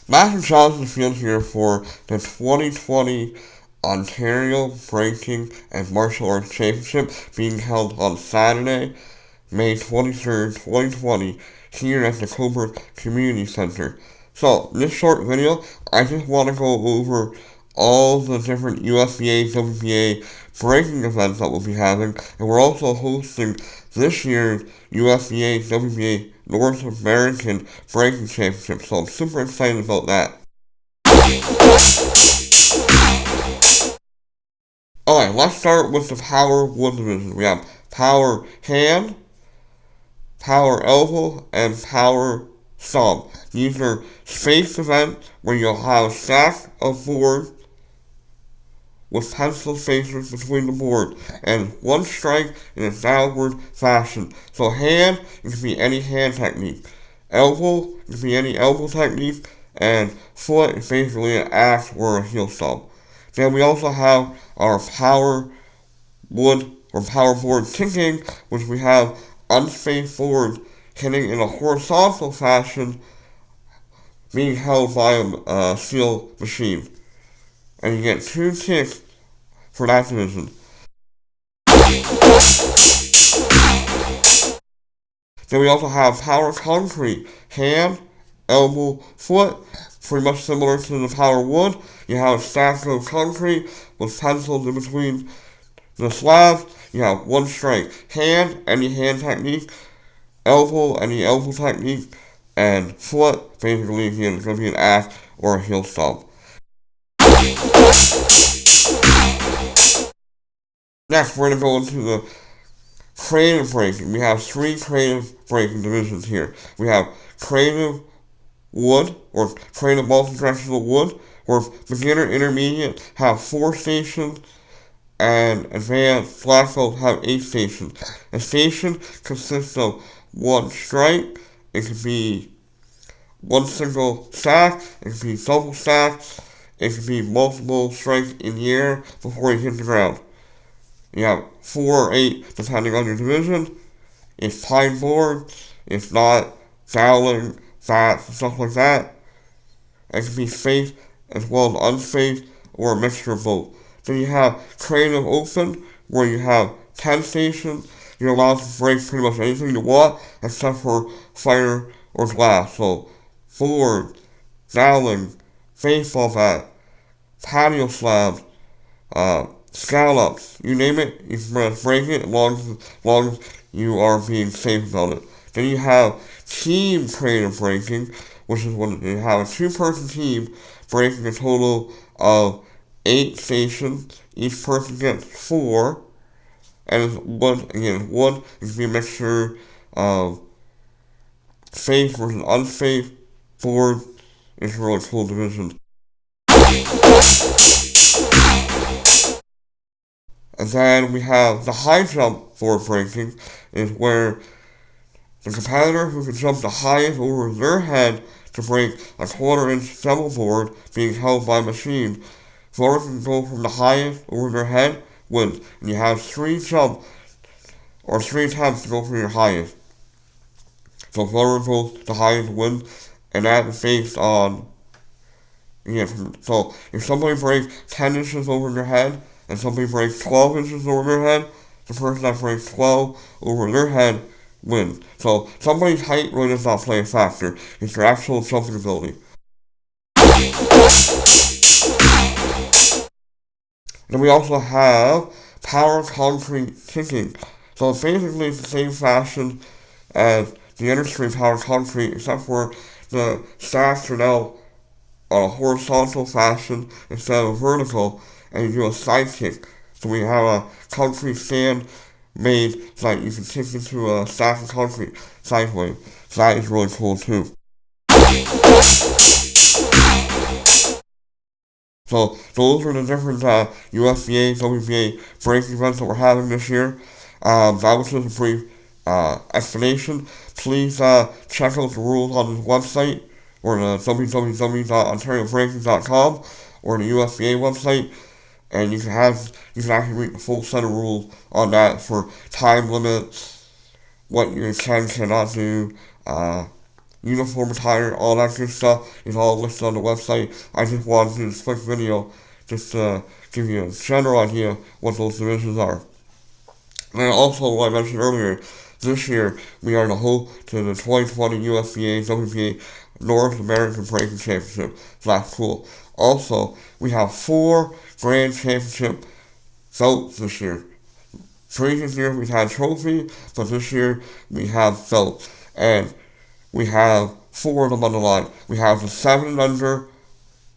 Matthew Johnson field here for the 2020 Ontario Breaking and Martial Arts Championship being held on Saturday, May 23rd, 2020, here at the Coburg Community Center. So, this short video, I just want to go over all the different USBA, WBA breaking events that we'll be having, and we're also hosting this year's USBA, WBA North American Breaking Championship, so I'm super excited about that. Alright, let's start with the Power Wood division. We have Power Hand, Power Elbow, and Power Thumb. These are spaced events where you'll have a stack of boards with pencil spacers between the board and one strike in a downward fashion. So hand, it can be any hand technique. Elbow, it can be any elbow technique. And foot is basically an axe or a heel stomp. Then we also have our power wood or power board kicking, which we have unspaced board hitting in a horizontal fashion being held by a steel machine. And you get 2 kicks for that division. Then we also have power concrete, hand, elbow, foot, pretty much similar to the power wood. You have a stack of concrete with pencils in between the slabs. You have one strike, hand, any hand technique, elbow, any elbow technique, and foot, basically again, it's going to be an axe or a heel stomp. Next, we're going to go into the creative breaking. We have 3 creative breaking divisions here. We have creative wood, or creative multi-directional wood, where beginner, intermediate have 4 stations, and advanced black belt have 8 stations. A station consists of 1 strike. It could be 1 single stack. It could be double stack. It could be multiple strikes in the air before you hit the ground. You have 4 or 8 depending on your division. It's pine board. It's not fouling, bats, stuff like that. It can be spaced as well as unspaced or a mixture of both. Then you have creative open, where you have 10 stations. You're allowed to break pretty much anything you want except for fire or glass. So board, fouling, baseball bat, patio slabs, scallops, you name it, you can break it as long as you are being safe about it. Then you have team creative breaking, which is when you have a 2-person team breaking a total of 8 stations. Each person gets 4, and one it can be a mixture of safe versus unsafe board. It's a really cool division. And then we have the high jump board breaking, is where the competitor who can jump the highest over their head to break a 1/4-inch double board being held by a machine. Whoever can go from the highest over their head wins. And you have 3 jumps or 3 attempts to go for your highest. So whoever goes the highest wins, and that is based on, so if somebody breaks 10 inches over their head, and somebody breaks 12 inches over their head, the person that breaks 12 over their head wins. So somebody's height really does not play a factor. It's their actual jumping ability. Then we also have power concrete kicking. So it's basically the same fashion as the other 3 power concrete, except for the stacks are now on a horizontal fashion instead of vertical, and you do a side kick. So we have a concrete stand made so that you can kick into a stack of concrete sideways. So that is really cool too. So those are the different USBA, WBA breaking events that we're having this year. That was just a brief explanation. Please check out the rules on this website, or the www.ontariobreaking.com, or the USBA website, and you can actually read the full set of rules on that for time limits, what you can cannot do, uniform attire, all that good stuff is all listed on the website. I just wanted to do this quick video just to give you a general idea what those divisions are. And also, like I mentioned earlier, this year we are the host to the 2020 USBA WBA North American Breaking Championship. So that's cool. Also, we have 4 Grand Championship belts this year. Previous year we had trophy, but this year we have belts. And we have 4 of them on the line. We have the 7 under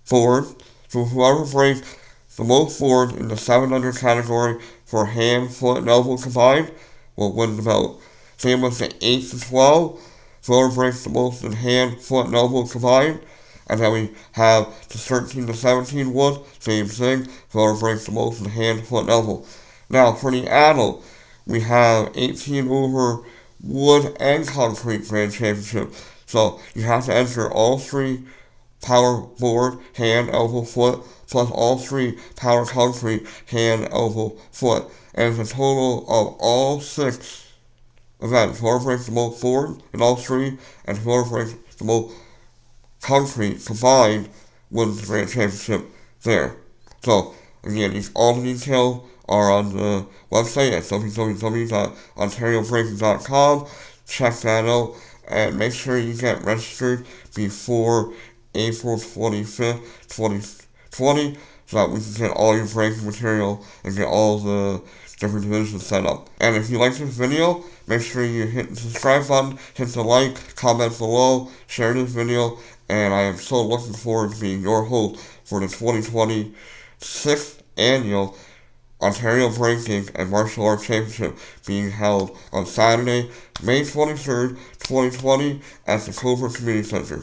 board. So whoever breaks the most boards in the 7 under category for hand, foot, and elbow combined will win the belt. Same with the 8 to 12. Whoever breaks the most in hand, foot, and elbow combined. And then we have the 13 to 17 wood, same thing. Whoever breaks the most in hand, foot, and elbow. Now for the adult, we have 18 over wood and concrete Grand Championship. So you have to enter all 3 power board, hand, elbow, foot, plus all 3 power concrete, hand, elbow, foot. And it's a total of all 6 events. Whoever breaks the most board in all 3, and whoever breaks the most concrete combined wins the Grand Championship there. So, again, all the details are on the website at www.ontariobreaking.com. Check that out, and make sure you get registered before April 25th, 2020, so that we can get all your breaking material and get all the different divisions set up. And if you like this video, make sure you hit the subscribe button, hit the like, comment below, share this video, and I am so looking forward to being your host for the 2020 6th Annual Ontario Breaking and Martial Arts Championship being held on Saturday, May 23rd, 2020 at the Cobra Community Center.